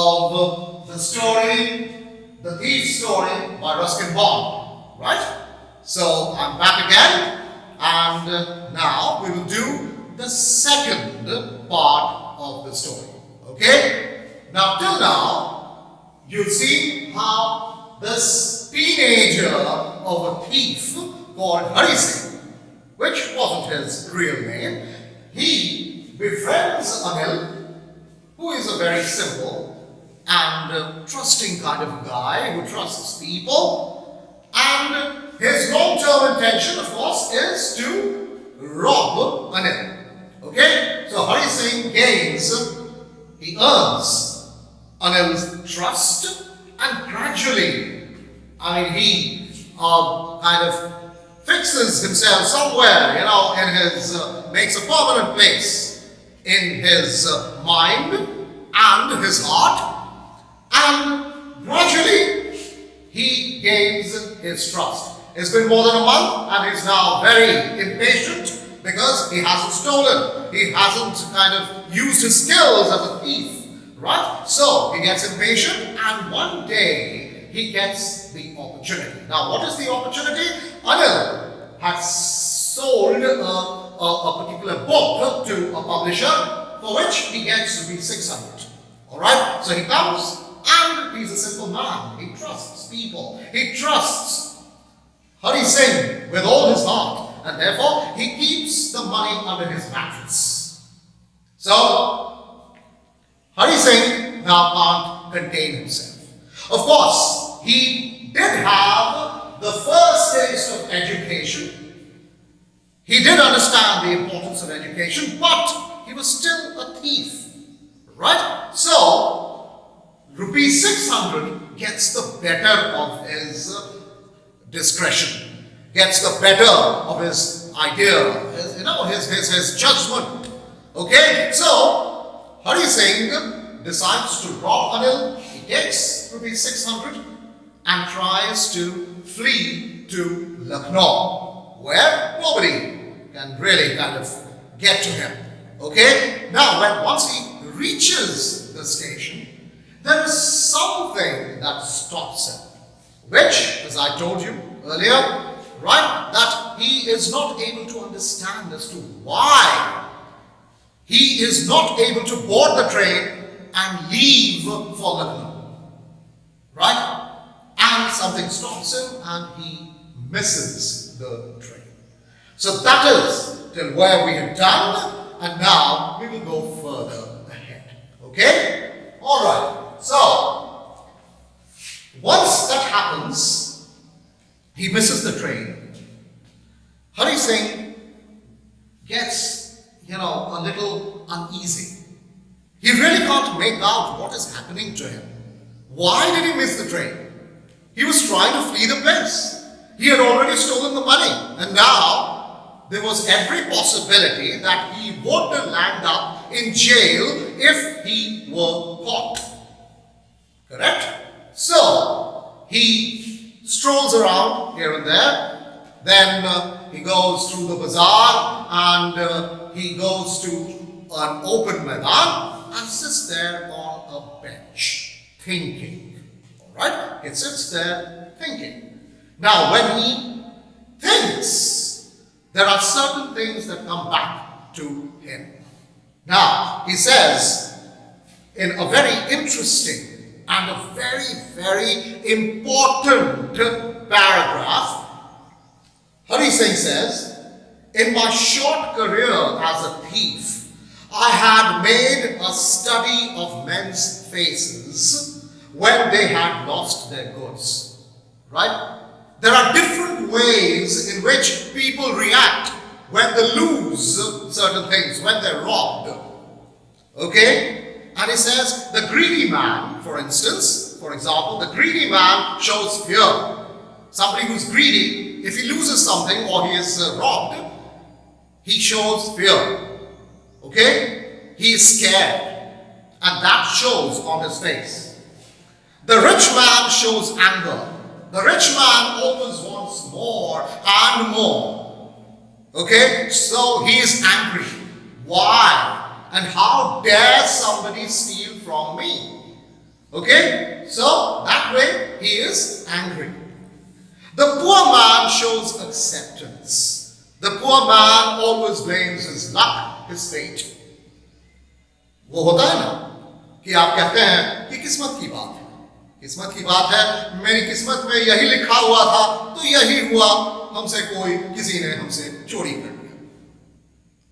of the story, The Thief Story by Ruskin Bond, right? So I'm back again, and now we will do the second part of the story, okay? Now till now, you've seen how this teenager of a thief called Hari Singh, which wasn't his real name, he befriends Anil, who is a very simple and trusting kind of guy who trusts people, and his long-term intention, of course, is to rob Anil. Okay? So Hari Singh he earns Anil's trust, and gradually, he kind of fixes himself somewhere, in his, makes a permanent place in his mind and his heart, and gradually he gains his trust. It's been more than a month and he's now very impatient because he hasn't stolen. He hasn't kind of used his skills as a thief, right? So he gets impatient, and one day he gets the opportunity. Now what is the opportunity? Anil has sold a particular book to a publisher for which he gets to be 600. Alright? So he comes, and he's a simple man. He trusts people. He trusts Hari Singh with all his heart, and therefore he keeps the money under his mattress. So Hari Singh now can't contain himself. Of course, he did have the first taste of education. He did understand the importance of education, but he was still a thief, right? So, rupees 600 gets the better of his discretion, gets the better of his idea, his judgment. Okay, so Hari Singh decides to rob Anil. He takes rupees 600 and tries to flee to Lucknow, where nobody can really kind of get to him. Okay? Now, once he reaches the station, there is something that stops him, which, as I told you earlier, right, that he is not able to understand as to why he is not able to board the train and leave for Lucknow, right? And something stops him and he misses the train. So that is till where we have done, and now we will go further ahead. Okay? Alright. So, once that happens, he misses the train. Hari Singh gets, a little uneasy. He really can't make out what is happening to him. Why did he miss the train? He was trying to flee the place. He had already stolen the money, and now there was every possibility that he would land up in jail if he were caught. Correct? So, he strolls around here and there, then he goes through the bazaar, and he goes to an open maidan and sits there on a bench, thinking. Alright? He sits there thinking. Now, when he thinks, there are certain things that come back to him. Now, he says, in a very interesting and a very, very important paragraph, Hari Singh says, in my short career as a thief, I had made a study of men's faces when they had lost their goods. Right? There are different ways in which people react when they lose certain things, when they're robbed. Okay? And he says, the greedy man, for example, the greedy man shows fear. Somebody who's greedy, if he loses something or he is robbed, he shows fear. Okay? He is scared. And that shows on his face. The rich man shows anger. The rich man always wants more and more. Okay? So he is angry. Why? And how dare somebody steal from me? Okay? So, that way he is angry. The poor man shows acceptance. The poor man always blames his luck, his fate. वो होता है ना कि आप कहते हैं कि किस्मत की बात है, किस्मत की बात है, मेरी किस्मत में यही लिखा हुआ था तो यही हुआ, हमसे किसी ने हमसे चोरी कर लिया.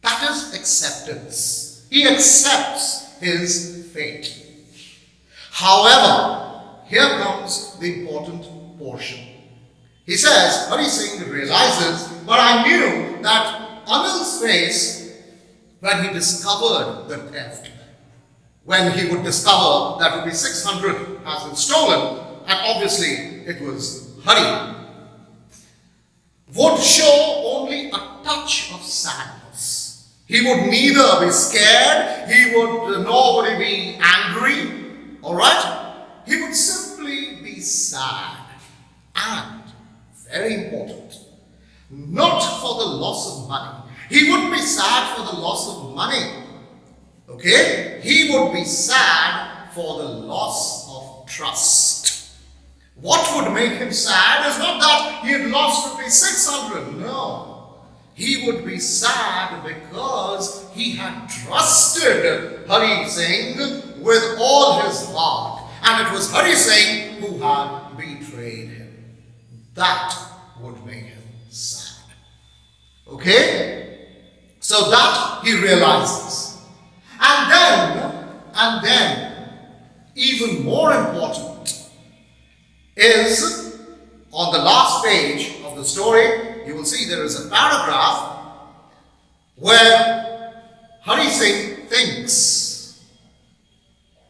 That is acceptance. He accepts his fate. However, here comes the important portion. He says, Hari Singh realizes, but I knew that Anil's face when he discovered the theft, when he would discover that rupees 600 has been stolen, and obviously it was Hari, would show only a touch of sadness. He would neither be scared, he would nor would he be angry, alright? He would simply be sad. And, very important, not for the loss of money. He would be sad for the loss of money. Okay? He would be sad for the loss of trust. What would make him sad is not that he had lost rupees 600. No. He would be sad because he had trusted Hari Singh with all his heart. And it was Hari Singh who had betrayed him. That would make him sad. Okay? So that he realizes. And then, even more important is on the last page of the story, you will see there is a paragraph where Hari Singh thinks.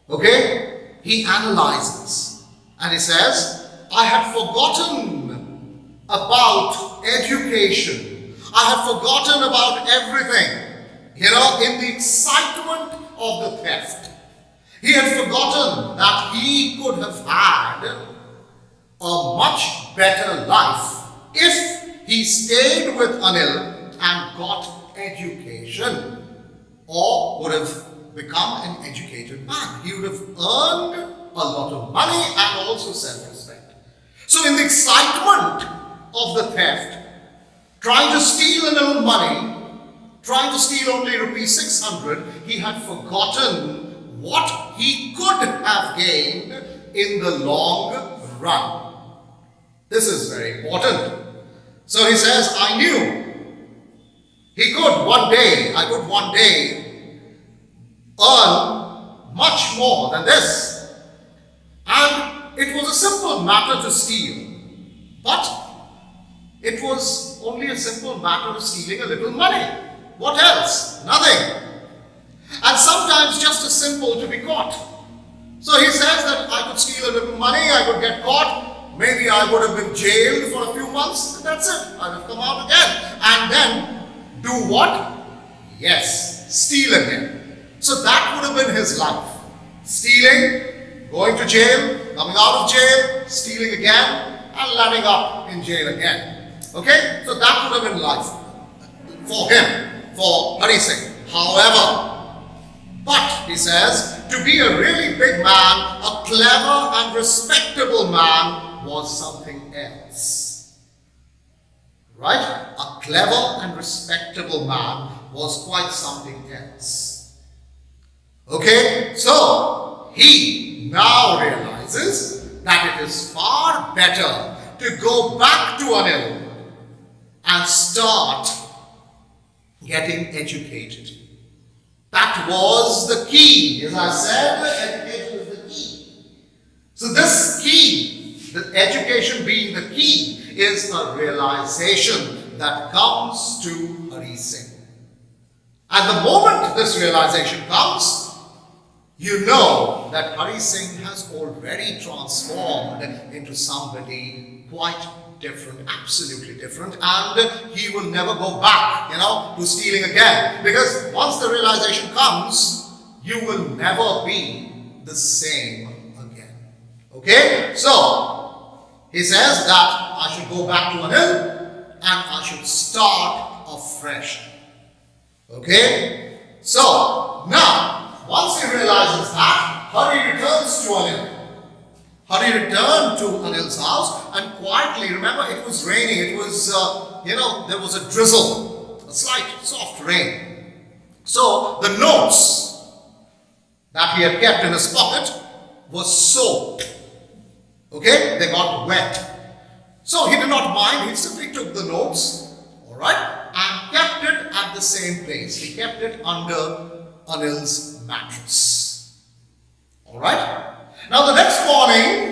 Okay? He analyzes and he says, I had forgotten about education. I had forgotten about everything. In the excitement of the theft. He had forgotten that he could have had a much better life if he stayed with Anil and got education, or would have become an educated man. He would have earned a lot of money and also self-respect. So in the excitement of the theft, trying to steal a little money, trying to steal only rupees 600, he had forgotten what he could have gained in the long run. This is very important. So he says, I knew I could one day earn much more than this. And it was a simple matter to steal. But it was only a simple matter of stealing a little money. What else? Nothing. And sometimes just as simple to be caught. So he says that I could steal a little money, I could get caught, maybe I would have been jailed for a few months, and that's it. I'd have come out again. And then do what? Yes, steal again. So that would have been his life. Stealing, going to jail, coming out of jail, stealing again, and landing up in jail again. Okay? So that would have been life for him. For Hari Singh. However, but he says, to be a really big man, a clever and respectable man was something else. Right? A clever and respectable man was quite something else. Okay? So, he now realizes that it is far better to go back to Anil and start getting educated. That was the key. As I said, education is the key. So this key, the education being the key, is a realization that comes to Hari Singh. And the moment this realization comes, you know that Hari Singh has already transformed into somebody quite different, absolutely different, and he will never go back, to stealing again. Because once the realization comes, you will never be the same again. Okay? So, he says that I should go back to Anil and I should start afresh. Okay? So, now, once he realizes that, Hari returns to Anil. Hari returned to Anil's house and quietly, remember it was raining, it was, there was a drizzle, a slight soft rain. So the notes that he had kept in his pocket were soaked. Okay, they got wet. So he did not mind, he simply took the notes, alright, and kept it at the same place. He kept it under Anil's mattress. Alright? Now the next morning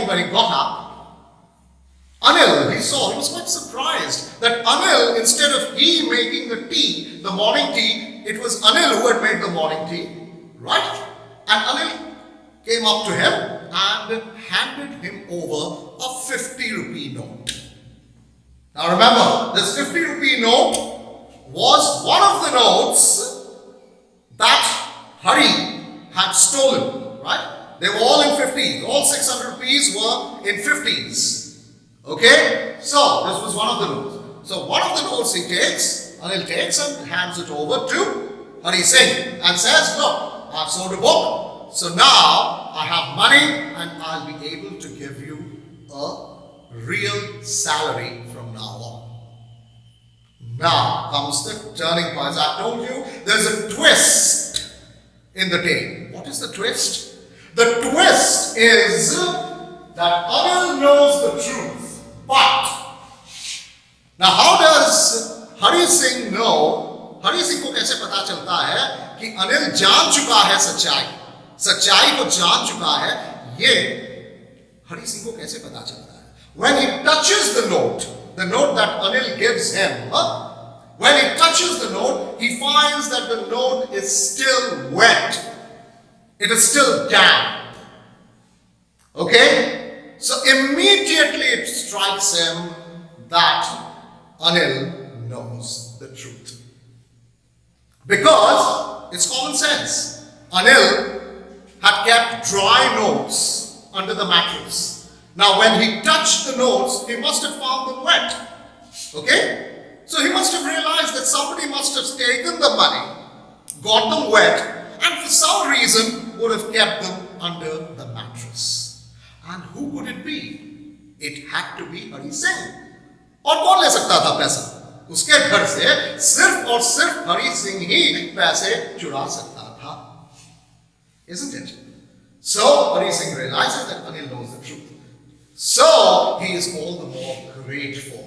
when he got up, Anil, he was quite surprised that Anil, instead of he making the tea, the morning tea, it was Anil who had made the morning tea, right? And Anil came up to him and handed him over a 50 rupee note. Now remember, this 50 rupee note was one of the notes that Hari had stolen, right? They were all in 50s. All 600 rupees were in 50s. Okay? So, this was one of the notes. So, one of the notes Anil takes and hands it over to Hari Singh and says, look, I've sold a book. So now I have money and I'll be able to give you a real salary from now on. Now comes the turning point. As I told you, there's a twist in the tale. What is the twist? The twist is that Anil knows the truth. But now how does Hari Singh know? Hari Singh को कैसे पता चलता है कि अनिल जान चुका है सच्चाई को जान चुका है? ये हरि सिंह को कैसे पता चलता है? When he touches the note that Anil gives him, when he touches the note, he finds that the note is still wet. It is still damp. Okay? So immediately it strikes him that Anil knows the truth. Because it's common sense. Anil had kept dry notes under the mattress. Now when he touched the notes, he must have found them wet. Okay? So he must have realized that somebody must have taken the money, got them wet, and for some reason would have kept them under the mattress. And who could it be? It had to be Hari Singh. और कौन ले सकता था पैसा? उसके घर से सिर्फ और सिर्फ हरि सिंह ही पैसे चुरा सकता था. Isn't it? So Hari Singh realizes that Anil knows the truth. So he is all the more grateful.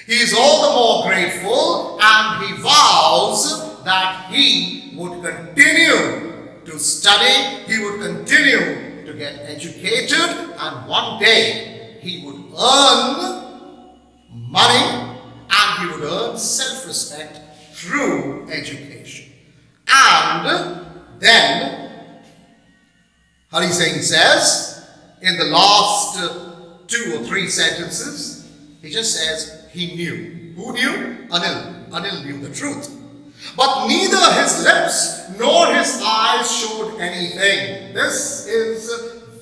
He is all the more grateful and he vows that he would continue to study, he would continue to get educated, and one day he would earn money and he would earn self-respect through education. And then Hari Singh says in the last 2 or 3 sentences, he just says he knew. Who knew? Anil. Anil knew the truth. But neither his lips nor his eyes showed anything. This is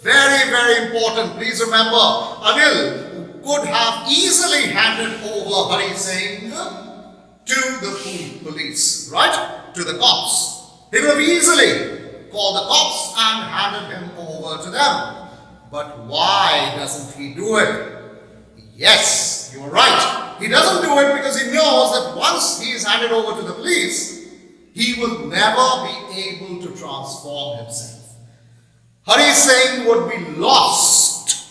very, very important. Please remember, Anil could have easily handed over Hari Singh to the police, right? To the cops. He could have easily called the cops and handed him over to them. But why doesn't he do it? Yes, you're right. He doesn't do it because he knows that once he is handed over to the police, he will never be able to transform himself. Hari Singh would be lost,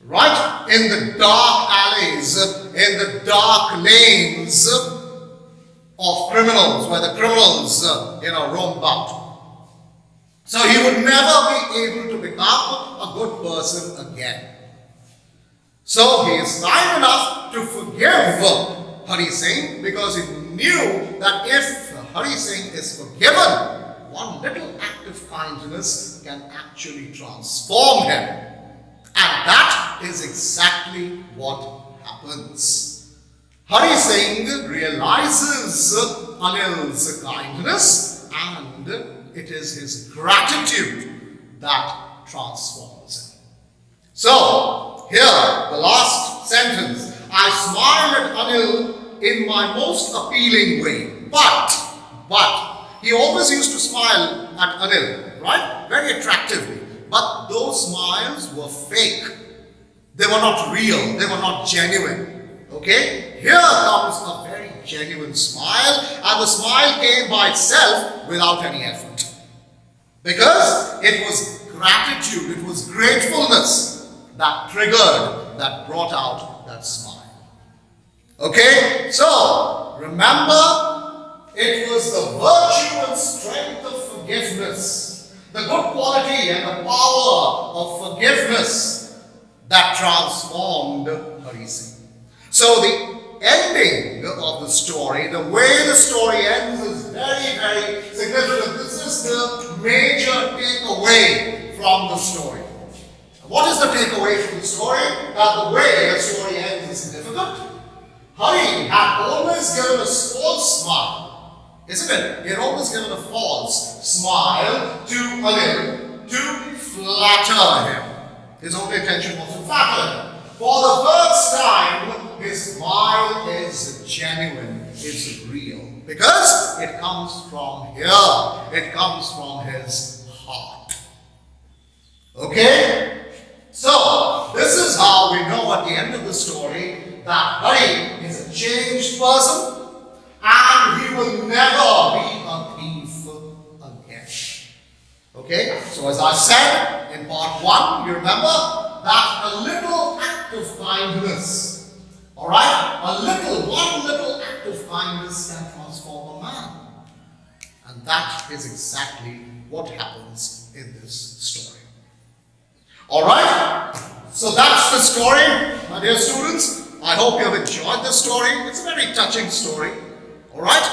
right, in the dark alleys, in the dark lanes of criminals, where the criminals, roam about. So he would never be able to become a good person again. So he is kind enough to forgive Hari Singh because he knew that if Hari Singh is forgiven, one little act of kindness can actually transform him. And that is exactly what happens. Hari Singh realizes Anil's kindness, and it is his gratitude that transforms him. So, here, the last sentence. I smiled at Anil in my most appealing way. But, he always used to smile at Anil, right? Very attractively. but those smiles were fake. They were not real. They were not genuine. Okay? Here comes a very genuine smile, and the smile came by itself without any effort. Because it was gratitude, it was gratefulness that triggered, that brought out that smile. Okay? So, remember, it was the virtue and strength of forgiveness, the good quality and the power of forgiveness that transformed Hari Singh. So the ending of the story, the way the story ends, is very, very significant. This is the major takeaway from the story. What is the takeaway from the story? That the way the story ends is significant. Hari had always given a false smile, isn't it? He had always given a false smile to Anil to flatter him. His only intention was to flatter him. For the first time, his smile is genuine, it's real. Because it comes from here, it comes from his heart. Okay? So, this is how we know at the end of the story that Hari is a changed person and he will never be a thief again. Okay? So, as I said in part 1, you remember that a little act of kindness, alright? One little act of kindness can transform a man. And that is exactly what happens in this story. Alright? So that's the story, my dear students. I hope you have enjoyed the story. It's a very touching story. Alright?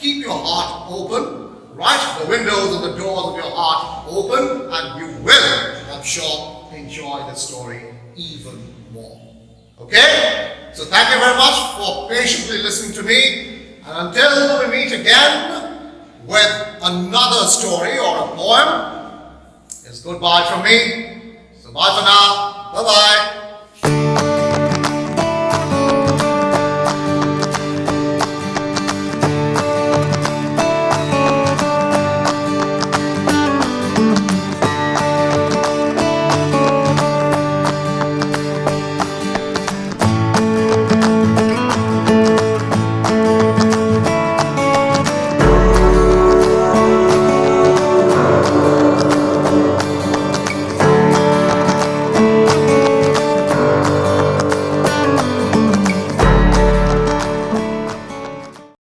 Keep your heart open, right? The windows and the doors of your heart open, and you will, I'm sure, enjoy the story even more. Okay? So thank you very much for patiently listening to me. And until we meet again with another story or a poem, it's goodbye from me. So bye for now. Bye-bye.